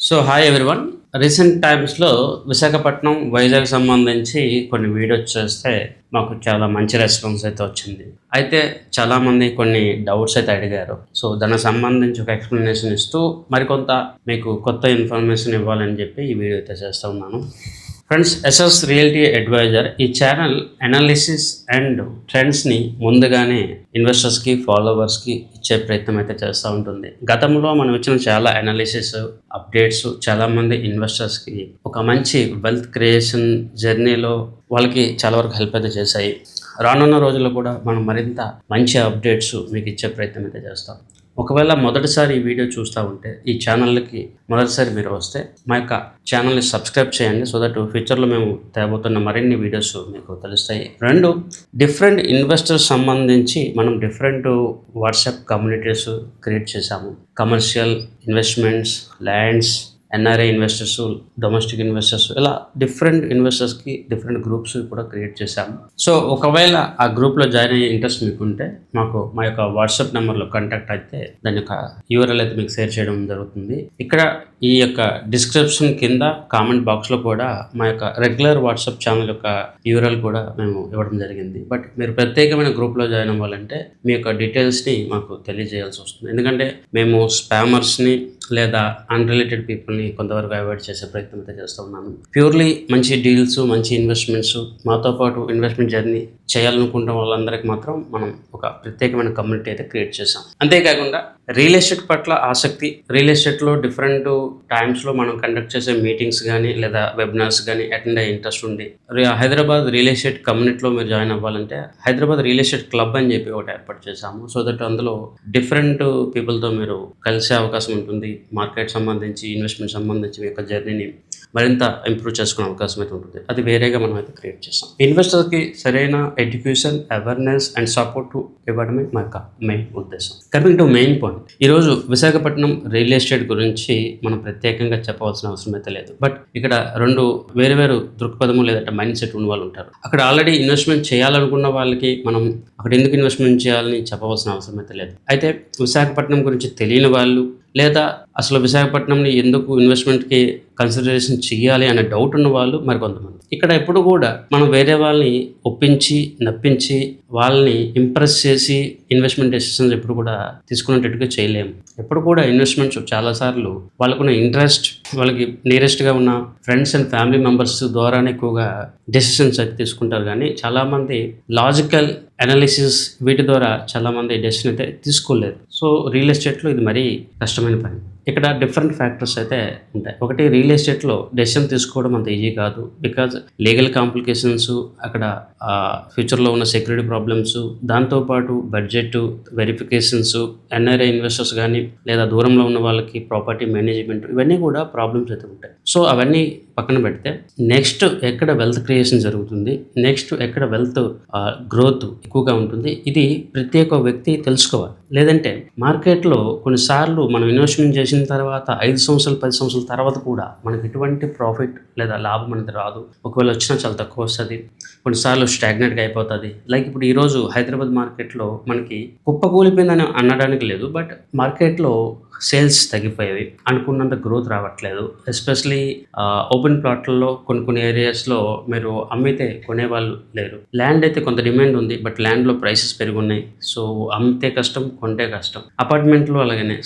So hi everyone. Recent టైమ్స్లో విశాఖపట్నం వైజాగ్ సంబంధించి కొన్ని వీడియోస్ చేస్తే మాకు చాలా మంచి రెస్పాన్స్ అయితే వచ్చింది. అయితే చాలామంది కొన్ని డౌట్స్ అయితే అడిగారు. సో దానికి సంబంధించి ఒక ఎక్స్ప్లెనేషన్ ఇస్తూ మరికొంత మీకు కొత్త ఇన్ఫర్మేషన్ ఇవ్వాలని చెప్పి ఈ వీడియో అయితే చేస్తూ ఉన్నాను. ఫ్రెండ్స్, ఎస్ఎస్ రియల్టీ అడ్వైజర్ ఈ ఛానల్ అనాలిసిస్ అండ్ ట్రెండ్స్ని ముందుగానే ఇన్వెస్టర్స్కి ఫాలోవర్స్కి ఇచ్చే ప్రయత్నం అయితే చేస్తూ ఉంటుంది. గతంలో మనం ఇచ్చిన చాలా అనాలిసిస్ అప్డేట్స్ చాలామంది ఇన్వెస్టర్స్కి ఒక మంచి వెల్త్ క్రియేషన్ జర్నీలో వాళ్ళకి చాలా వరకు హెల్ప్ అయితే చేశాయి. రానున్న రోజుల్లో కూడా మనం మరింత మంచి అప్డేట్స్ మీకు ఇచ్చే ప్రయత్నం అయితే చేస్తాం. ఒకవేళ మొదటిసారి ఈ వీడియో చూస్తూ ఉంటే ఈ ఛానల్కి మొదటిసారి మీరు వస్తే మా యొక్క ఛానల్ని సబ్స్క్రైబ్ చేయండి. సో దట్ ఫ్యూచర్లో మేము తేబోతున్న మరిన్ని వీడియోస్ మీకు తెలుస్తాయి. రెండు, డిఫరెంట్ ఇన్వెస్టర్స్ సంబంధించి మనం డిఫరెంట్ వాట్సాప్ కమ్యూనిటీస్ క్రియేట్ చేశాము. Commercial investments, lands, NRI investors, domestic investors, ఇలా డిఫరెంట్ ఇన్వెస్టర్స్కి డిఫరెంట్ గ్రూప్స్ కూడా క్రియేట్ చేశాము. సో ఒకవేళ ఆ గ్రూప్లో జాయిన్ అయ్యే ఇంట్రెస్ట్ మీకుంటే మాకు మా యొక్క వాట్సాప్ నెంబర్లో కాంటాక్ట్ అయితే దాని యొక్క యూఆర్ఎల్ అయితే మీకు షేర్ చేయడం జరుగుతుంది. ఇక్కడ ఈ యొక్క డిస్క్రిప్షన్ కింద కామెంట్ బాక్స్లో కూడా మా యొక్క రెగ్యులర్ వాట్సాప్ ఛానల్ యొక్క యూఆర్ఎల్ కూడా మేము ఇవ్వడం జరిగింది. బట్ మీరు ప్రత్యేకమైన గ్రూప్లో జాయిన్ అవ్వాలంటే మీ యొక్క డీటెయిల్స్ని మాకు తెలియజేయాల్సి వస్తుంది. ఎందుకంటే మేము స్పామర్స్ని లేదా అన్రిలేటెడ్ పీపుల్ని కొంతవరకు అవాయిడ్ చేసే ప్రయత్నం అయితే చేస్తూ ఉన్నాను. ప్యూర్లీ మంచి డీల్స్, మంచి ఇన్వెస్ట్మెంట్స్, మాతో పాటు ఇన్వెస్ట్మెంట్ జర్నీ చేయాలనుకుంటున్న వాళ్ళందరికీ మాత్రం మనం ఒక ప్రత్యేకమైన కమ్యూనిటీ అయితే క్రియేట్ చేసాం. అంతేకాకుండా రియల్ ఎస్టేట్ పట్ల ఆసక్తి, రియల్ ఎస్టేట్లో డిఫరెంట్ టైమ్స్లో మనం కండక్ట్ చేసే మీటింగ్స్ కానీ లేదా వెబినార్స్ కానీ అటెండ్ అయ్యే ఇంట్రెస్ట్ ఉంది. హైదరాబాద్ రియల్ ఎస్టేట్ కమ్యూనిటీలో మీరు జాయిన్ అవ్వాలంటే హైదరాబాద్ రియల్ ఎస్టేట్ క్లబ్ అని చెప్పి ఒకటి ఏర్పాటు చేశాము. సో దట్ అందులో డిఫరెంట్ పీపుల్తో మీరు కలిసే అవకాశం ఉంటుంది. మార్కెట్ సంబంధించి, ఇన్వెస్ట్మెంట్ సంబంధించి మీ యొక్క జర్నీని మరింత ఇంప్రూవ్ చేసుకునే అవకాశం అయితే ఉంటుంది. అది వేరేగా మనం అయితే క్రియేట్ చేస్తాం. ఇన్వెస్టర్కి సరైన ఎడ్యుకేషన్, అవేర్నెస్ అండ్ సపోర్ట్ ఇవ్వడమే మా యొక్క మెయిన్ ఉద్దేశం. కమింగ్ టు మెయిన్ పాయింట్, ఈరోజు విశాఖపట్నం రియల్ ఎస్టేట్ గురించి మనం ప్రత్యేకంగా చెప్పవలసిన అవసరం అయితే లేదు. బట్ ఇక్కడ రెండు వేరు దృక్పథము లేదంటే మైండ్ సెట్ ఉన్న వాళ్ళు ఉంటారు. అక్కడ ఆల్రెడీ ఇన్వెస్ట్మెంట్ చేయాలనుకున్న వాళ్ళకి మనం అక్కడ ఎందుకు ఇన్వెస్ట్మెంట్ చేయాలని చెప్పవలసిన అవసరం అయితే లేదు. అయితే విశాఖపట్నం గురించి తెలియని వాళ్ళు లేదా అసలు విశాఖపట్నంని ఎందుకు ఇన్వెస్ట్మెంట్కి కన్సిడరేషన్ చేయాలి అనే డౌట్ ఉన్న వాళ్ళు మరికొంతమంది. ఇక్కడ ఎప్పుడు కూడా మనం వేరే వాళ్ళని ఒప్పించి, నప్పించి, వాళ్ళని ఇంప్రెస్ చేసి ఇన్వెస్ట్మెంట్ డెసిషన్స్ ఎప్పుడు కూడా తీసుకునేటట్టుగా చేయలేము. ఎప్పుడు కూడా ఇన్వెస్ట్మెంట్స్ చాలాసార్లు వాళ్ళకున్న ఇంట్రెస్ట్, వాళ్ళకి నియరెస్ట్గా ఉన్న ఫ్రెండ్స్ అండ్ ఫ్యామిలీ మెంబర్స్ ద్వారానే ఎక్కువగా డెసిషన్స్ అయితే తీసుకుంటారు. కానీ చాలామంది లాజికల్ అనాలిసిస్ వీటి ద్వారా చాలామంది డెసిషన్ అయితే తీసుకోలేదు. సో రియల్ ఎస్టేట్లో ఇది మరీ కష్టమైన పని. ఇక్కడ డిఫరెంట్ ఫ్యాక్టర్స్ అయితే ఉంటాయి. ఒకటి, రియల్ ఎస్టేట్లో డెసిషన్ తీసుకోవడం అంత ఈజీ కాదు. బికాజ్ లీగల్ కాంప్లికేషన్స్, అక్కడ ఫ్యూచర్లో ఉన్న సెక్యూరిటీ ప్రాబ్లమ్స్, దాంతోపాటు బడ్జెట్ వెరిఫికేషన్స్, ఎన్ఆర్ఐ ఇన్వెస్టర్స్ కానీ లేదా దూరంలో ఉన్న వాళ్ళకి ప్రాపర్టీ మేనేజ్మెంట్, ఇవన్నీ కూడా ప్రాబ్లమ్స్ అయితే ఉంటాయి. సో అవన్నీ పక్కన పెడితే నెక్స్ట్ ఎక్కడ వెల్త్ క్రియేషన్ జరుగుతుంది, నెక్స్ట్ ఎక్కడ వెల్త్ గ్రోత్ ఎక్కువగా ఉంటుంది, ఇది ప్రతి ఒక్క వ్యక్తి తెలుసుకోవాలి. లేదంటే మార్కెట్లో కొన్నిసార్లు మనం ఇన్వెస్ట్మెంట్ చేసిన తర్వాత 5 సంవత్సరాలు 10 సంవత్సరాల తర్వాత కూడా మనకి ఎటువంటి ప్రాఫిట్ లేదా లాభం అనేది రాదు. ఒకవేళ వచ్చినా చాలా తక్కువ వస్తుంది. కొన్నిసార్లు స్టాగ్నెట్గా అయిపోతుంది. లైక్ ఇప్పుడు ఈరోజు హైదరాబాద్ మార్కెట్లో మనకి కుప్పకూలిపోయిందని అనడానికి లేదు, బట్ మార్కెట్లో సేల్స్ తగ్గిపోయేవి, అనుకున్నంత గ్రోత్ రావట్లేదు. ఎస్పెషలీ ఓపెన్ ప్లాట్లలో కొన్ని ఏరియాస్లో మీరు అమ్మితే కొనేవాళ్ళు లేరు. ల్యాండ్ అయితే కొంత డిమాండ్ ఉంది, బట్ ల్యాండ్లో ప్రైసెస్ పెరుగున్నాయి. సో అమ్మితే కష్టం, కొంటే కష్టం. అపార్ట్మెంట్లో అలాగనే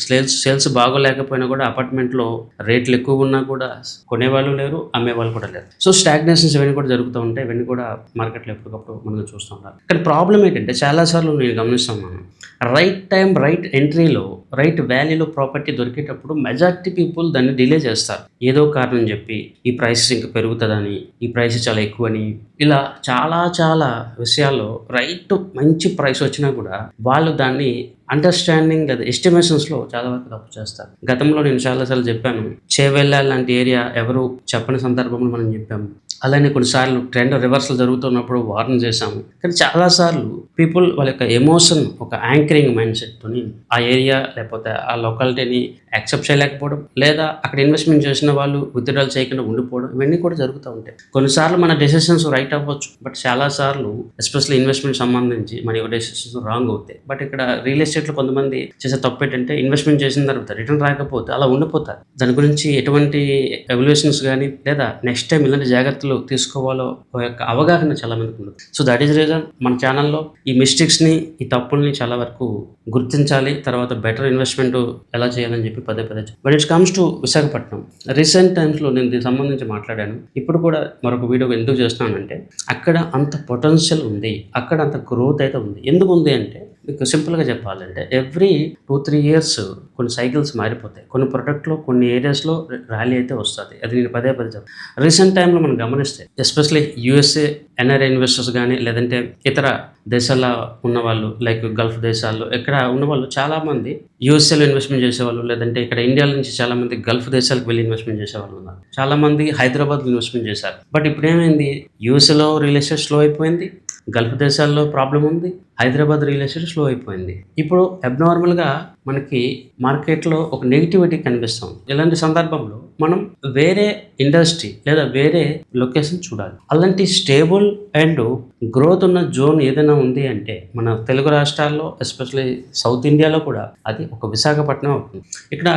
సేల్స్ బాగోలేకపోయినా కూడా అపార్ట్మెంట్లో రేట్లు ఎక్కువ ఉన్నా కూడా కొనేవాళ్ళు లేరు, అమ్మేవాళ్ళు కూడా లేరు. సో స్టాగ్నేషన్స్ ఇవన్నీ కూడా జరుగుతూ ఉంటాయి. ఇవన్నీ కూడా మార్కెట్లో ఎప్పటికప్పుడు మనం చూస్తూ ఉంటారు. కానీ ప్రాబ్లం ఏంటంటే చాలాసార్లు నేను గమనిస్తాను, మనం రైట్ టైం, రైట్ ఎంట్రీలో, రైట్ వాల్యూలో ప్రాపర్టీ దొరికేటప్పుడు మెజారిటీ పీపుల్ దాన్ని డిలే చేస్తారు. ఏదో కారణం చెప్పి ఈ ప్రైసెస్ ఇంకా పెరుగుతుందని, ఈ ప్రైస్ చాలా ఎక్కువని, ఇలా చాలా విషయాల్లో రైట్ మంచి ప్రైస్ వచ్చినా కూడా వాళ్ళు దాన్ని అండర్స్టాండింగ్ లేదా ఎస్టిమేషన్స్లో చాలా వరకు తప్పు చేస్తారు. గతంలో నేను చాలాసార్లు చెప్పాను, చేవెళ్ళ లాంటి ఏరియా ఎవరు చెప్పని సందర్భంలో మనం చెప్పాము. అలానే కొన్నిసార్లు ట్రెండ్ రివర్సల్ జరుగుతున్నప్పుడు వార్న్ చేశాము. కానీ చాలాసార్లు పీపుల్ వాళ్ళ యొక్క ఎమోషన్ ఒక యాంకరింగ్ మైండ్ సెట్‌తోని ఆ ఏరియా లేకపోతే ఆ లొకాలిటీని యాక్సెప్ట్ చేయలేకపోవడం, లేదా అక్కడ ఇన్వెస్ట్‌మెంట్ చేసిన వాళ్ళు విత్‌డ్రాల్ చేయకుండా ఉండిపోవడం, ఇవన్నీ కూడా జరుగుతూ ఉంటాయి. కొన్నిసార్లు మన డెసిషన్స్ రైట్ అవ్వచ్చు. బట్ చాలా సార్లు ఎస్పెషల్లీ ఇన్వెస్ట్‌మెంట్ సంబంధించి మన యొక్క డెసిషన్స్ రాంగ్ అవుతాయి. బట్ ఇక్కడ రియల్ ఎస్టేట్‌లో కొంతమంది చేసే తప్పేంటంటే ఇన్వెస్ట్‌మెంట్ చేసిన తర్వాత రిటర్న్ రాకపోతే అలా ఉండిపోతారు. దాని గురించి ఎటువంటి ఎవాల్యుయేషన్స్ గానీ, లేదా నెక్స్ట్ టైమ్ ఇలాంటి జాగ్రత్తలు తీసుకోవాలో యొక్క అవగాహన చాలా మందికి ఉండదు. సో దట్ ఈస్ రీజన్ మన ఛానల్‌లో ఈ మిస్టేక్స్‌ని, ఈ తప్పుల్ని చాలా వరకు గుర్తించాలి. తర్వాత బెటర్ ఇన్వెస్ట్‌మెంట్ ఎలా చేయాలని చెప్పి పదే పదే but it's comes to Visakhapatnam. Recent టైమ్స్‌లో నేను దీనికి సంబంధించి మాట్లాడాను. ఇప్పుడు కూడా మరొక వీడియో ఎందుకు చేస్తున్నానంటే అక్కడ అంత పొటెన్షియల్ ఉంది. అక్కడ అంత గ్రోత్ అయితే ఉంది. ఎందుకు ఉంది అంటే మీకు సింపుల్‌గా చెప్పాలంటే ఎవ్రీ 2-3 ఇయర్స్ కొన్ని సైకిల్స్ మారిపోతాయి. కొన్ని ప్రొడక్ట్‌లో కొన్ని ఏరియాస్‌లో ర్యాలీ అయితే వస్తది. అది నేను పదే పదే చెప్తాను. రీసెంట్ టైమ్‌లో మనం గమనిస్తే ఎస్పెషల్లీ యూఎస్ఏ ఎన్ఆర్ఐ ఇన్వెస్టర్స్ గానీ, లేదంటే ఇతర దేశాల్లో ఉన్నవాళ్ళు లైక్ గల్ఫ్ దేశాల్లో ఇక్కడ ఉన్నవాళ్ళు చాలామంది యూఎస్ఏలో ఇన్వెస్ట్‌మెంట్ చేసేవాళ్ళు, లేదంటే ఇక్కడ ఇండియాలో నుంచి చాలామంది గల్ఫ్ దేశాలకు వెళ్ళి ఇన్వెస్ట్‌మెంట్ చేసేవాళ్ళు ఉన్నారు. చాలామంది హైదరాబాద్‌లో ఇన్వెస్ట్‌మెంట్ చేశారు. బట్ ఇప్పుడేమైంది యూఎస్ఏలో రియల్ ఎస్టేట్ స్లో అయిపోయింది. గల్ఫ్ దేశాల్లో ప్రాబ్లమ్ ఉంది. హైదరాబాద్ రియల్ ఎస్టేట్ స్లో అయిపోయింది. ఇప్పుడు అబ్నార్మల్‌గా మనకి మార్కెట్‌లో ఒక నెగటివిటీ కనిపిస్తుంది. ఇలాంటి సందర్భంలో మనం వేరే ఇండస్ట్రీ లేదా వేరే లొకేషన్ చూడాలి. అలాంటి స్టేబుల్ అండ్ గ్రోత్ ఉన్న జోన్ ఏదైనా ఉంది అంటే మన తెలుగు రాష్ట్రాల్లో ఎస్పెషల్లీ సౌత్ ఇండియాలో కూడా అది ఒక విశాఖపట్నం అవుతుంది. ఇక్కడ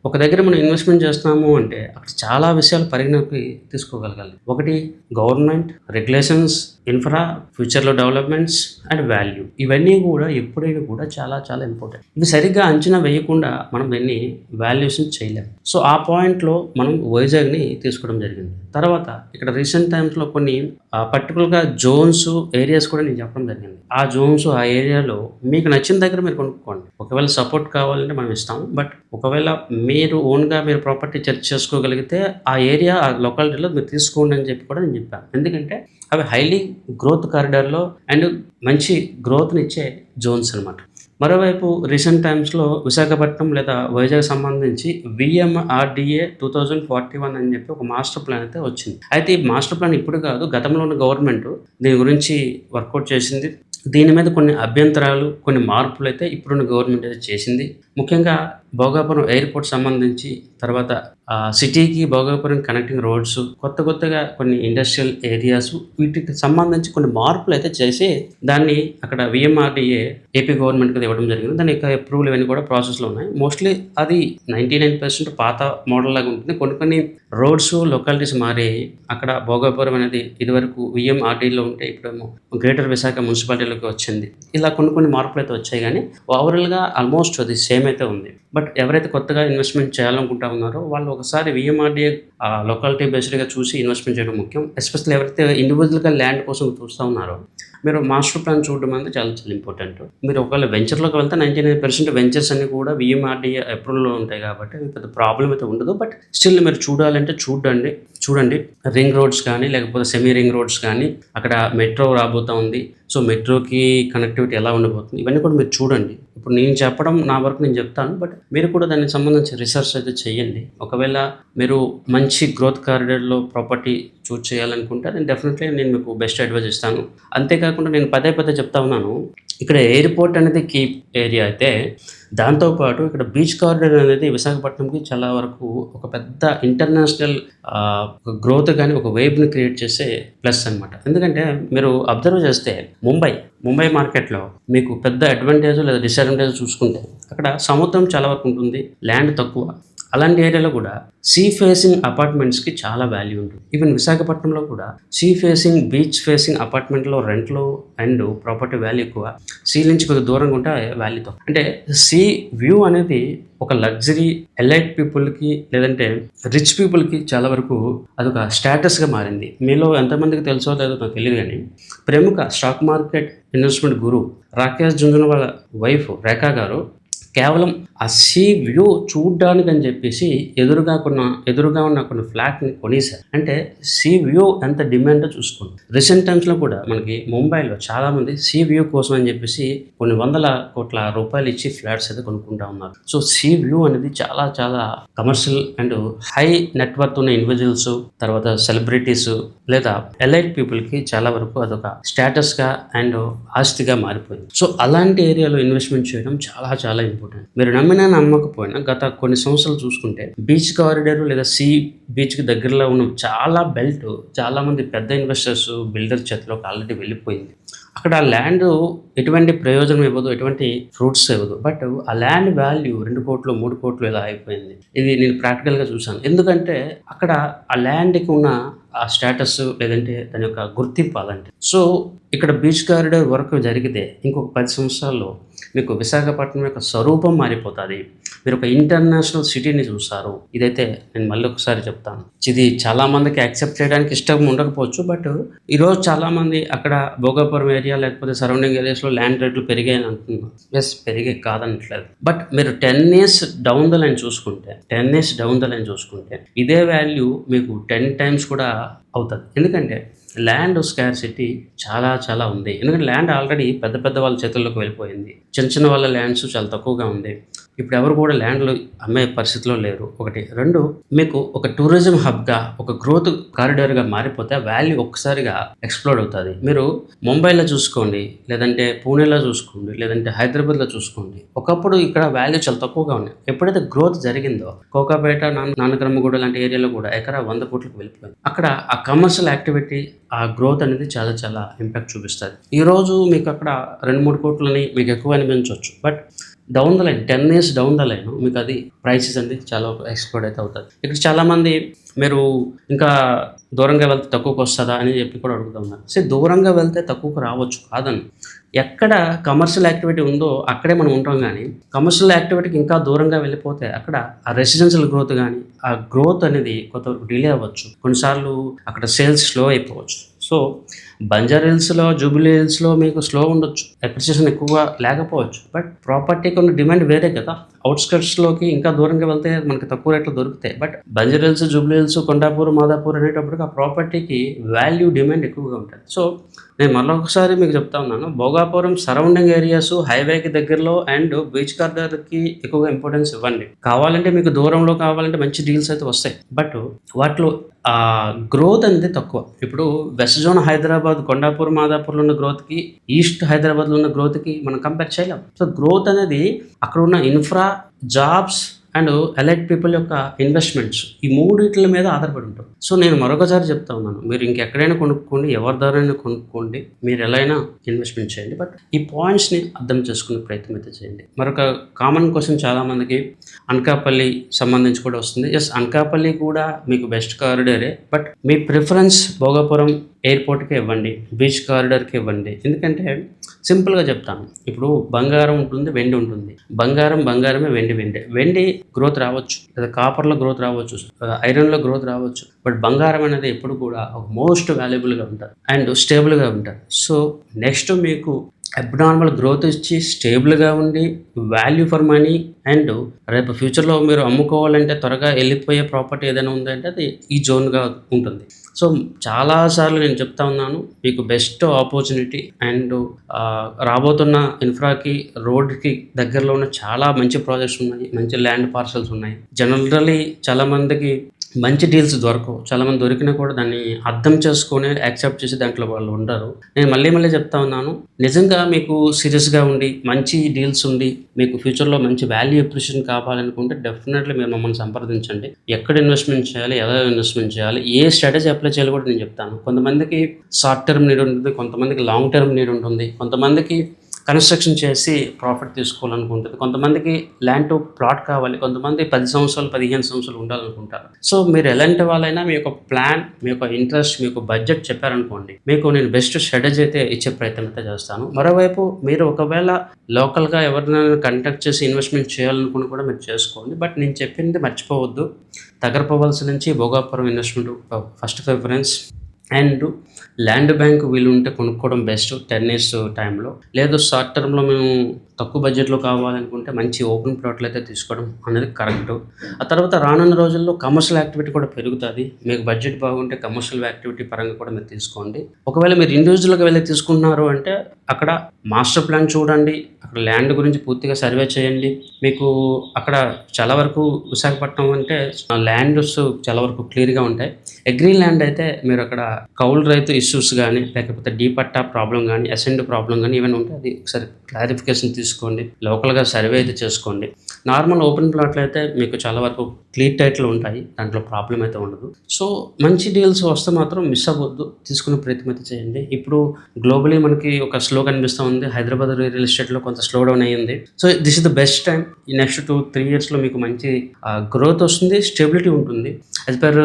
ఒక దగ్గర మనం ఇన్వెస్ట్‌మెంట్ చేస్తున్నాము అంటే అక్కడ చాలా విషయాలు పరిగణలోకి తీసుకోగలగాలి. ఒకటి గవర్నమెంట్, రెగ్యులేషన్స్, ఇన్ఫ్రా, ఫ్యూచర్‌లో డెవలప్‌మెంట్స్ అండ్ వాల్యూ. ఇవన్నీ కూడా ఎప్పుడైనా కూడా చాలా చాలా ఇంపార్టెంట్. ఇవి సరిగ్గా అంచనా వేయకుండా మనం దీన్ని వాల్యుయేషన్ చేయలేము. సో ఆ పాయింట్‌లో మనం వైజాగ్‌ని తీసుకోవడం జరిగింది. తర్వాత ఇక్కడ రీసెంట్ టైమ్స్‌లో కొన్ని పర్టికులర్‌గా జోన్స్, ఏరియాస్ కూడా నేను చెప్పడం జరిగింది. ఆ జోన్స్, ఆ ఏరియాలో మీకు నచ్చిన దగ్గర మీరు కొనుక్కోండి. ఒకవేళ సపోర్ట్ కావాలంటే మనం ఇస్తాం. బట్ ఒకవేళ మీరు ఓన్‌గా మీరు ప్రాపర్టీ సెర్చ్ చేసుకోగలిగితే ఆ ఏరియా, ఆ లొకాలిటీలో మీరు తీసుకోండి అని చెప్పి కూడా నేను చెప్పాను. ఎందుకంటే అవి హైలీ గ్రోత్ కారిడార్‌లో అండ్ మంచి గ్రోత్‌నిచ్చే జోన్స్ అనమాట. మరోవైపు రీసెంట్ టైమ్స్‌లో విశాఖపట్నం లేదా వైజాగ్ సంబంధించి వీఎంఆర్‌డీఏ 2041 అని చెప్పి ఒక మాస్టర్ ప్లాన్ అయితే వచ్చింది. అయితే ఈ మాస్టర్ ప్లాన్ ఇప్పుడు కాదు, గతంలో ఉన్న గవర్నమెంట్ దీని గురించి వర్కౌట్ చేసింది. దీని మీద కొన్ని అభ్యంతరాలు, కొన్ని మార్పులైతే ఇప్పుడున్న గవర్నమెంట్ అయితే చేసింది. ముఖ్యంగా భోగాపురం ఎయిర్‌పోర్ట్ సంబంధించి, తర్వాత సిటీకి భోగాపురం కనెక్టింగ్ రోడ్స్, కొత్తగా కొన్ని ఇండస్ట్రియల్ ఏరియాస్, వీటికి సంబంధించి కొన్ని మార్పులైతే చేసి దాన్ని అక్కడ వీఎంఆర్‌డీఏ ఏపీ గవర్నమెంట్‌కి ఇవ్వడం జరిగింది. దాని యొక్క అప్రూవల్ ఇవన్నీ కూడా ప్రాసెస్‌లో ఉన్నాయి. మోస్ట్లీ అది 99% పాత మోడల్ లాగా ఉంటుంది. కొన్ని రోడ్స్, లొకాలిటీస్ మారాయి. అక్కడ భోగాపురం అనేది ఇదివరకు వీఎంఆర్‌డీలో ఉంటే ఇప్పుడేమో గ్రేటర్ విశాఖ మున్సిపాలిటీలోకి వచ్చింది. ఇలా కొన్ని మార్పులైతే వచ్చాయి కానీ ఓవరాల్‌గా ఆల్మోస్ట్ అది సేమ్ అయితే ఉంది. బట్ ఎవరైతే కొత్తగా ఇన్వెస్ట్‌మెంట్ చేయాలనుకుంటా ఉన్నారో వాళ్ళు ఒకసారి వీఎంఆర్‌డీఏ లొకాలిటీ బేస్డ్‌గా చూసి ఇన్వెస్ట్‌మెంట్ చేయడం ముఖ్యం. ఎస్పెషల్లీ ఎవరైతే ఇండివిడ్యువల్‌గా ల్యాండ్ కోసం చూస్తూ ఉన్నారో మీరు మాస్టర్ ప్లాన్ చూడడం అనేది చాలా చాలా ఇంపార్టెంట్. మీరు ఒకవేళ వెంచర్‌లోకి వెళ్తే 99% వెంచర్స్ అన్నీ కూడా వీఎంఆర్‌డీఏ అప్రూవల్‌లో ఉంటాయి కాబట్టి పెద్ద ప్రాబ్లమ్ అయితే ఉండదు. బట్ స్టిల్ మీరు చూడాలంటే చూడండి. రింగ్ రోడ్స్ కానీ, లేకపోతే సెమీ రింగ్ రోడ్స్ కానీ, అక్కడ మెట్రో రాబోతా ఉంది. సో మెట్రోకి కనెక్టివిటీ ఎలా ఉండబోతుంది, ఇవన్నీ కూడా మీరు చూడండి. ఇప్పుడు నేను చెప్పడం నా వరకు నేను చెప్తాను. బట్ మీరు కూడా దానికి సంబంధించి రీసెర్చ్ అయితే చేయండి. ఒకవేళ మీరు మంచి గ్రోత్ కారిడార్‌లో ప్రాపర్టీ చూజ్ చేయాలనుకుంటే నేను డెఫినెట్లీ నేను మీకు బెస్ట్ అడ్వైస్ ఇస్తాను. అంతేకాకుండా నేను పదే చెప్తా ఉన్నాను. ఇక్కడ ఎయిర్‌పోర్ట్ అనేది కీ ఏరియా అయితే, దాంతోపాటు ఇక్కడ బీచ్ కారిడార్ అనేది విశాఖపట్నంకి చాలా వరకు ఒక పెద్ద ఇంటర్నేషనల్ గ్రోత్ కానీ, ఒక వైబ్‌ని క్రియేట్ చేసే ప్లస్ అనమాట. ఎందుకంటే మీరు అబ్జర్వ్ చేస్తే ముంబై మార్కెట్‌లో మీకు పెద్ద అడ్వాంటేజ్ లేదా డిసడ్వాంటేజ్ చూసుకుంటే అక్కడ సముద్రం చాలా వరకు ఉంటుంది, ల్యాండ్ తక్కువ. అలాంటి ఏరియాలో కూడా సీ ఫేసింగ్ అపార్ట్మెంట్స్‌కి చాలా వాల్యూ ఉంటుంది. ఈవెన్ విశాఖపట్నంలో కూడా సీ ఫేసింగ్, బీచ్ ఫేసింగ్ అపార్ట్మెంట్‌లో రెంట్‌లు అండ్ ప్రాపర్టీ వాల్యూ ఎక్కువ. సీ నుంచి కొద్దిగా దూరంగా ఉంటే వాల్యూ తక్కువ. అంటే సీ వ్యూ అనేది ఒక లగ్జరీ ఎలైట్ పీపుల్‌కి, లేదంటే రిచ్ పీపుల్‌కి చాలా వరకు అదొక స్టేటస్‌గా మారింది. మీలో ఎంతమందికి తెలుసో లేదో నాకు తెలియదు కానీ ప్రముఖ స్టాక్ మార్కెట్ ఇన్వెస్ట్మెంట్ గురు రాకేష్ జుంజునవాలా వైఫ్ రేఖా గారు కేవలం ఆ సీ వ్యూ చూడ్డానికి అని చెప్పేసి ఎదురుగా ఉన్న కొన్ని ఫ్లాట్ని కొనేసారు. అంటే సీ వ్యూ ఎంత డిమాండో చూసుకోండి. రీసెంట్ టైమ్స్లో కూడా మనకి ముంబైలో చాలామంది సీ వ్యూ కోసం అని చెప్పేసి కొన్ని వందల కోట్ల రూపాయలు ఇచ్చి ఫ్లాట్స్ అయితే కొనుక్కుంటా ఉన్నారు. సో సీ వ్యూ అనేది చాలా చాలా కమర్షియల్ అండ్ హై నెట్వర్క్ ఉన్న ఇండివిజువల్స్, తర్వాత సెలబ్రిటీస్ లేదా ఎలైట్ పీపుల్కి చాలా వరకు అదొక స్టేటస్గా అండ్ ఆస్తిగా మారిపోయింది. సో అలాంటి ఏరియాలో ఇన్వెస్ట్మెంట్ చేయడం చాలా చాలా ఇంపార్టెంట్. మీరు నమ్మినా నమ్మకపోయినా గత కొన్ని సంవత్సరాలు చూసుకుంటే బీచ్ కారిడార్ లేదా సీ బీచ్కి దగ్గరలో ఉన్న చాలా బెల్ట్ చాలా మంది పెద్ద ఇన్వెస్టర్స్ బిల్డర్ చేతిలోకి ఆల్రెడీ వెళ్ళిపోయింది. అక్కడ ఆ ల్యాండ్ ఎటువంటి ప్రయోజనం ఇవ్వదు, ఎటువంటి ఫ్రూట్స్ ఇవ్వదు. బట్ ఆ ల్యాండ్ వాల్యూ 2 కోట్లు 3 కోట్లు ఇలా అయిపోయింది. ఇది నేను ప్రాక్టికల్గా చూశాను. ఎందుకంటే అక్కడ ఆ ల్యాండ్కి ఉన్న ఆ స్టేటస్ లేదంటే దాని యొక్క గుర్తింపు అలాంటి. సో ఇక్కడ బీచ్ కారిడార్ వర్క్ జరిగితే ఇంకొక 10 సంవత్సరాల్లో మీకు విశాఖపట్నం యొక్క స్వరూపం మారిపోతుంది. మీరు ఒక ఇంటర్నేషనల్ సిటీని చూస్తారు. ఇదైతే నేను మళ్ళీ ఒకసారి చెప్తాను. ఇది చాలామందికి యాక్సెప్ట్ చేయడానికి ఇష్టం ఉండకపోవచ్చు. బట్ ఈరోజు చాలామంది అక్కడ భోగాపురం ఏరియా లేకపోతే సరౌండింగ్ ఏరియాస్లో ల్యాండ్ రేట్లు పెరిగాయని అంటున్నారు. ఎస్, పెరిగాయి కాదనట్లేదు. బట్ మీరు 10 years డౌన్ ద లైన్ చూసుకుంటే ఇదే వాల్యూ మీకు 10 times కూడా అవుతుంది. ఎందుకంటే ల్యాండ్ స్కార్సిటీ చాలా చాలా ఉంది. ఎందుకంటే ల్యాండ్ ఆల్రెడీ పెద్ద పెద్ద వాళ్ళ చేతుల్లోకి వెళ్ళిపోయింది. చిన్న చిన్న వాళ్ళ ల్యాండ్స్ చాలా తక్కువగా ఉంది. ఇప్పుడు ఎవరు కూడా ల్యాండ్లు అమ్మే పరిస్థితిలో లేరు. 1, 2 మీకు ఒక టూరిజం హబ్గా ఒక గ్రోత్ కారిడార్గా మారిపోతే వాల్యూ ఒక్కసారిగా ఎక్స్ప్లోడ్ అవుతుంది. మీరు ముంబైలో చూసుకోండి, లేదంటే పూణేలో చూసుకోండి, లేదంటే హైదరాబాద్లో చూసుకోండి. ఒకప్పుడు ఇక్కడ వాల్యూ చాలా తక్కువగా ఉంది. ఎప్పుడైతే గ్రోత్ జరిగిందో కోకాపేట, నానక్రమ్మగూడ లాంటి ఏరియాలో కూడా ఎకరా 100 కోట్లకు వెళ్ళిపోయింది. అక్కడ ఆ కమర్షియల్ యాక్టివిటీ, ఆ గ్రోత్ అనేది చాలా చాలా ఇంపాక్ట్ చూపిస్తుంది. ఈరోజు మీకు అక్కడ 2-3 కోట్లని మీకు ఎక్కువ అనిపించవచ్చు. But down the line 10 years down the line మీకు అది ప్రైసెస్ అనేది చాలా ఎక్స్ప్లోడ్ అయితే అవుతుంది. ఇక్కడ చాలామంది మీరు ఇంకా దూరంగా వెళ్తే తక్కువకు వస్తుందా అని చెప్పి కూడా అడుగుతూ ఉన్నారు. సో దూరంగా వెళ్తే తక్కువకు రావచ్చు కాదని. ఎక్కడ కమర్షియల్ యాక్టివిటీ ఉందో అక్కడే మనం ఉంటాం. కానీ కమర్షియల్ యాక్టివిటీకి ఇంకా దూరంగా వెళ్ళిపోతే అక్కడ ఆ రెసిడెన్షియల్ గ్రోత్ కానీ ఆ గ్రోత్ అనేది కొంతవరకు డిలే అవ్వచ్చు. కొన్నిసార్లు అక్కడ సేల్స్ స్లో అయిపోవచ్చు. సో బంజారా హిల్స్లో, జూబిలీ హిల్స్లో మీకు స్లో ఉండొచ్చు, అప్రిసియేషన్ ఎక్కువగా లేకపోవచ్చు. బట్ ప్రాపర్టీకి ఉన్న డిమాండ్ వేరే కదా. అవుట్స్కట్స్లోకి ఇంకా దూరంగా వెళ్తే మనకి తక్కువ రేట్లో దొరుకుతాయి. But Banjara hills, jubilee hills, Kondapur, Madhapur అనేటప్పటికి ఆ ప్రాపర్టీకి వాల్యూ డిమాండ్ ఎక్కువగా ఉంటుంది. సో నేను మరొకసారి మీకు చెప్తా ఉన్నాను, భోగాపురం సరౌండింగ్ ఏరియాస్ హైవేకి దగ్గరలో అండ్ బీచ్ కారిడార్కి ఎక్కువగా ఇంపార్టెన్స్ ఇవ్వండి. కావాలంటే మీకు దూరంలో కావాలంటే మంచి డీల్స్ అయితే వస్తాయి. బట్ వాటిలో గ్రోత్ అనేది తక్కువ. ఇప్పుడు వెస్ట్ జోన్ హైదరాబాద్, కొండాపూర్, మాదాపూర్లో ఉన్న గ్రోత్కి ఈస్ట్ హైదరాబాద్లో ఉన్న గ్రోత్కి మనం కంపేర్ చేయలేం. సో గ్రోత్ అనేది అక్కడ ఉన్న infra, jobs and elite people యొక్క ఇన్వెస్ట్మెంట్స్, ఈ మూడిట్ల మీద ఆధారపడి ఉంటుంది. సో నేను మరొకసారి చెప్తా ఉన్నాను, మీరు ఇంకెక్కడైనా కొనుక్కోండి, ఎవరి ద్వారా కొనుక్కోండి, మీరు ఎలా అయినా ఇన్వెస్ట్మెంట్ చేయండి. బట్ ఈ పాయింట్స్ని అర్థం చేసుకునే ప్రయత్నం అయితే చేయండి. మరొక కామన్ క్వశ్చన్ చాలామందికి అనకాపల్లి సంబంధించి కూడా వస్తుంది. ఎస్, అనకాపల్లి కూడా మీకు బెస్ట్ కారిడారే. బట్ మీ ప్రిఫరెన్స్ భోగాపురం ఎయిర్పోర్ట్కి ఇవ్వండి, బీచ్ కారిడార్కి ఇవ్వండి. ఎందుకంటే సింపుల్గా చెప్తాను, ఇప్పుడు బంగారం ఉంటుంది, వెండి ఉంటుంది. బంగారమే, వెండి గ్రోత్ రావచ్చు, లేదా కాపర్లో గ్రోత్ రావచ్చు, ఐరన్లో గ్రోత్ రావచ్చు. బట్ బంగారం అనేది ఎప్పుడు కూడా ఒక మోస్ట్ వాల్యుబుల్గా ఉంటుంది అండ్ స్టేబుల్గా ఉంటుంది. సో నెక్స్ట్ మీకు అబ్నార్మల్ గ్రోత్ ఇచ్చి స్టేబుల్గా ఉండి వాల్యూ ఫర్ మనీ అండ్ రేపు ఫ్యూచర్లో మీరు అమ్ముకోవాలంటే త్వరగా వెళ్ళిపోయే ప్రాపర్టీ ఏదైనా ఉందంటే అది ఈ జోన్గా ఉంటుంది. సో చాలాసార్లు నేను చెప్తా ఉన్నాను, మీకు బెస్ట్ ఆపర్చునిటీ అండ్ రాబోతున్న ఇన్ఫ్రాకి, రోడ్కి దగ్గరలో ఉన్న చాలా మంచి ప్రాజెక్ట్స్ ఉన్నాయి, మంచి ల్యాండ్ పార్సల్స్ ఉన్నాయి. జనరల్లీ చాలామందికి మంచి డీల్స్ దొరకవు. చాలామంది దొరికినా కూడా దాన్ని అర్థం చేసుకొని యాక్సెప్ట్ చేసి దాంట్లో వాళ్ళు ఉండరు. నేను మళ్ళీ చెప్తా ఉన్నాను, నిజంగా మీకు సీరియస్గా ఉండి మంచి డీల్స్ ఉండి మీకు ఫ్యూచర్లో మంచి వాల్యూ అప్రిషియేషన్ కావాలనుకుంటే డెఫినెట్లీ మీరు మమ్మల్ని సంప్రదించండి. ఎక్కడ ఇన్వెస్ట్మెంట్ చేయాలి, ఎలా ఇన్వెస్ట్మెంట్ చేయాలి, ఏ స్ట్రాటజీ అప్లై చేయాలి కూడా నేను చెప్తాను. కొంతమందికి షార్ట్ టర్మ్ నీడ్ ఉంటుంది, కొంతమందికి లాంగ్ టర్మ్ నీడ్ ఉంటుంది, కొంతమందికి కన్స్ట్రక్షన్ చేసి ప్రాఫిట్ తీసుకోవాలనుకుంటుంది, కొంతమందికి ల్యాండ్ టు ప్లాట్ కావాలి, కొంతమంది 10 సంవత్సరాలు 15 సంవత్సరాలు ఉండాలనుకుంటారు. సో మీరు ఎలాంటి వాళ్ళైనా మీ యొక్క ప్లాన్, మీ యొక్క ఇంట్రెస్ట్, మీ యొక్క బడ్జెట్ చెప్పారనుకోండి, మీకు నేను బెస్ట్ స్ట్రాటజీ అయితే ఇచ్చే ప్రయత్నం అయితే చేస్తాను. మరోవైపు మీరు ఒకవేళ లోకల్గా ఎవరినైనా కాంటాక్ట్ చేసి ఇన్వెస్ట్మెంట్ చేయాలనుకుని కూడా మీరు చేసుకోండి. బట్ నేను చెప్పింది మర్చిపోవద్దు, తగరపవలసి నుంచి Bhogapuram investment first preference and land bank వీలు ఉంటే కొనుక్కోవడం బెస్ట్ 10 years టైంలో. లేదు షార్ట్ టర్మ్లో మేము తక్కువ బడ్జెట్‌లో కావాలనుకుంటే మంచి ఓపెన్ ప్లాట్లు అయితే తీసుకోవడం అనేది కరెక్టు. ఆ తర్వాత రానున్న రోజుల్లో కమర్షియల్ యాక్టివిటీ కూడా పెరుగుతది. మీకు బడ్జెట్ బాగుంటే కమర్షియల్ యాక్టివిటీ పరంగా కూడా మీరు తీసుకోండి. ఒకవేళ మీరు ఇండివిడ్యువల్‌గా వెళ్లి తీసుకుంటున్నారు అంటే అక్కడ మాస్టర్ ప్లాన్ చూడండి. అక్కడ ల్యాండ్ గురించి పూర్తిగా సర్వే చేయండి. మీకు అక్కడ చాలా వరకు విశాఖపట్నం అంటే ల్యాండ్స్ చాలా వరకు క్లియర్‌గా ఉంటాయి. అగ్రీ ల్యాండ్ అయితే మీరు అక్కడ కౌలు రైతు ఇష్యూస్ గానీ, లేకపోతే డీ పట్టా ప్రాబ్లమ్ గానీ, అసెంట్ ప్రాబ్లమ్ గానీ ఏమైనా ఉంటే అది ఒకసారి క్లారిఫికేషన్ తీసుకోండి. లోకల్‌గా సర్వే అయితే చేసుకోండి. నార్మల్ ఓపెన్ ప్లాట్‌లో అయితే మీకు చాలా వరకు క్లియర్ టైటిల్ ఉంటాయి. దాంట్లో ప్రాబ్లమ్ అయితే ఉండదు. సో, మంచి డీల్స్ వస్తే మాత్రం మిస్ అవ్వద్దు. తీసుకునే ప్రయత్నం అయితే చేయండి. ఇప్పుడు గ్లోబలీ మనకి ఒక స్లో కనిపిస్తా ఉంది. హైదరాబాద్ రియల్ ఎస్టేట్‌లో కొంత స్లో డౌన్ అయ్యింది. So, this is the best time. ఈ నెక్స్ట్ 2-3 ఇయర్స్‌లో మీకు మంచి గ్రోత్ వస్తుంది. స్టెబిలిటీ ఉంటుంది. As per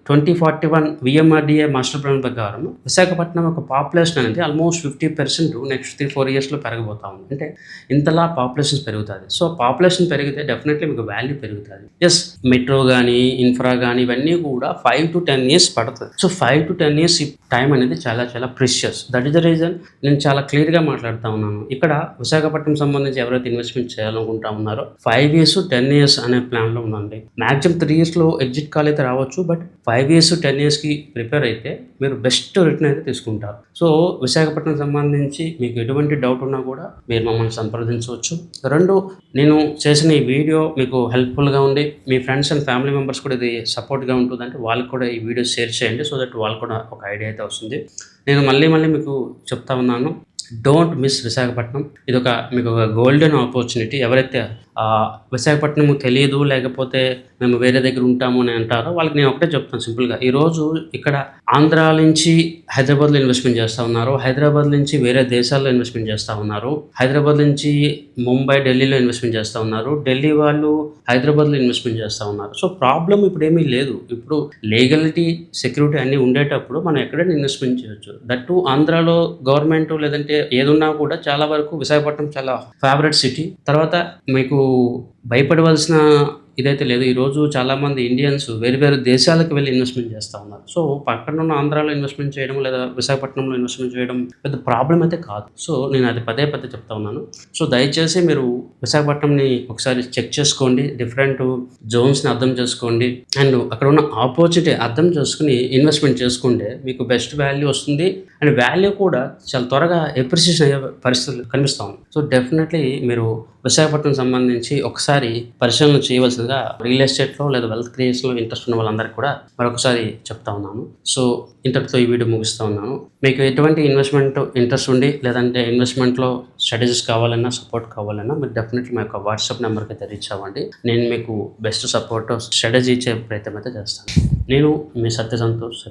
2041 VMRDA master plan ప్రకారం విశాఖపట్నం యొక్క పాపులేషన్ అనేది ఆల్మోస్ట్ 50% నెక్స్ట్ 3-4 ఇయర్స్‌లో పెరగబోతా ఉంది. అంటే ఇంతలా పాపులేషన్ పెరుగుతది. సో, పాపులేషన్ పెరిగితే డెఫినెట్‌లీ మీకు వాల్యూ పెరుగుతది. యెస్, మెట్రో గానీ, ఇన్ఫ్రా గానీ ఇవన్నీ కూడా 5-10 ఇయర్స్ పడతది. సో, 5-10 ఇయర్స్ ఈ టైం అనేది చాలా చాలా precious. That is the reason నేను చాలా క్లియర్‌గా మాట్లాడుతా ఉన్నాను. ఇక్కడ విశాఖపట్నం సంబంధించి ఎవరైతే ఇన్వెస్ట్‌మెంట్ చేయాలనుకుంటా ఉన్నారో 5 ఇయర్స్, 10 ఇయర్స్ అనే ప్లాన్‌లో ఉండండి. మాక్సిమం 3 ఇయర్స్‌లో ఎగ్జిట్ కాల్ అయితే రావచ్చు. బట్ 5 ఇయర్స్, 10 ఇయర్స్‌కి ప్రిపేర్ అయితే మీరు బెస్ట్ రిటర్న్ అయితే తీసుకుంటారు. సో, విశాఖపట్నం సంబంధించి మీకు ఎటువంటి డౌట్ ఉన్నా కూడా మీరు మమ్మల్ని సంప్రదించవచ్చు. 2, నేను చేసిన ఈ వీడియో మీకు హెల్ప్‌ఫుల్‌గా ఉండి మీ ఫ్రెండ్స్ అండ్ ఫ్యామిలీ మెంబర్స్ కూడా ఇది సపోర్ట్‌గా ఉంటుందంటే వాళ్ళకి కూడా ఈ వీడియో షేర్ చేయండి. సో దట్ వాళ్ళకి కూడా ఒక ఐడియా అయితే వస్తుంది. నేను మళ్ళీ మీకు చెప్తా ఉన్నాను. Don't miss Visakhapatnam. ఇదొక మీకు ఒక గోల్డెన్ ఆపర్చునిటీ. ఎవరైతే విశాఖపట్నం తెలియదు, లేకపోతే మేము వేరే దగ్గర ఉంటాము అని అంటారో వాళ్ళకి నేను ఒకటే చెప్తాను సింపుల్‌గా. ఈరోజు ఇక్కడ ఆంధ్రా నుంచి హైదరాబాద్‌లో ఇన్వెస్ట్‌మెంట్ చేస్తా ఉన్నారు. హైదరాబాద్ నుంచి వేరే దేశాల్లో ఇన్వెస్ట్‌మెంట్ చేస్తా ఉన్నారు. హైదరాబాద్ నుంచి ముంబై, ఢిల్లీలో ఇన్వెస్ట్‌మెంట్ చేస్తా ఉన్నారు. ఢిల్లీ వాళ్ళు హైదరాబాద్‌లో ఇన్వెస్ట్‌మెంట్ చేస్తా ఉన్నారు. సో, ప్రాబ్లమ్ ఇప్పుడేమీ లేదు. ఇప్పుడు లీగాలిటీ, సెక్యూరిటీ అన్నీ ఉండేటప్పుడు మనం ఎక్కడైనా ఇన్వెస్ట్‌మెంట్ చేయొచ్చు. దట్ టూ ఆంధ్రాలో గవర్నమెంట్ లేదంటే ఏదున్నా కూడా చాలా వరకు విశాఖపట్నం చాలా ఫేవరెట్ సిటీ. తర్వాత మీకు భయపడవలసిన ఇదైతే లేదు. ఈరోజు చాలామంది ఇండియన్స్ వేరు వేరు దేశాలకు వెళ్ళి ఇన్వెస్ట్‌మెంట్ చేస్తా ఉన్నారు. సో, పక్కనున్న ఆంధ్రాలో ఇన్వెస్ట్‌మెంట్ చేయడం లేదా విశాఖపట్నంలో ఇన్వెస్ట్‌మెంట్ చేయడం పెద్ద ప్రాబ్లమ్ అయితే కాదు. సో, నేను అది పదే చెప్తా ఉన్నాను. సో, దయచేసి మీరు విశాఖపట్నంని ఒకసారి చెక్ చేసుకోండి. డిఫరెంట్ జోన్స్‌ని అర్థం చేసుకోండి. అండ్ అక్కడ ఉన్న ఆపర్చునిటీ అర్థం చేసుకొని ఇన్వెస్ట్‌మెంట్ చేసుకుంటే మీకు బెస్ట్ వాల్యూ వస్తుంది. అండ్ వాల్యూ కూడా చాలా త్వరగా ఎప్రిసియేషన్ అయ్యే పరిస్థితులు కనిపిస్తా ఉంది. సో, డెఫినెట్‌లీ మీరు విశాఖపట్నం సంబంధించి ఒకసారి పరిశీలన చేయవలసిందిగా రియల్ ఎస్టేట్‌లో లేదా వెల్త్ క్రియేషన్‌లో ఇంట్రెస్ట్ ఉన్న వాళ్ళందరికీ కూడా మరొకసారి చెప్తా ఉన్నాను. సో, ఇంతటితో ఈ వీడియో ముగిస్తా ఉన్నాను. మీకు ఎటువంటి ఇన్వెస్ట్‌మెంట్ ఇంట్రెస్ట్ ఉండి లేదంటే ఇన్వెస్ట్‌మెంట్‌లో స్ట్రాటజీస్ కావాలన్నా, సపోర్ట్ కావాలన్నా మీరు డెఫినెట్‌లీ మా యొక్క వాట్సాప్ నెంబర్‌కి అయితే రీచ్ అవ్వండి. నేను మీకు బెస్ట్ సపోర్ట్, స్ట్రాటజీ ఇచ్చే ప్రయత్నం అయితే చేస్తాను. నేను మీ సత్య సంతోష్.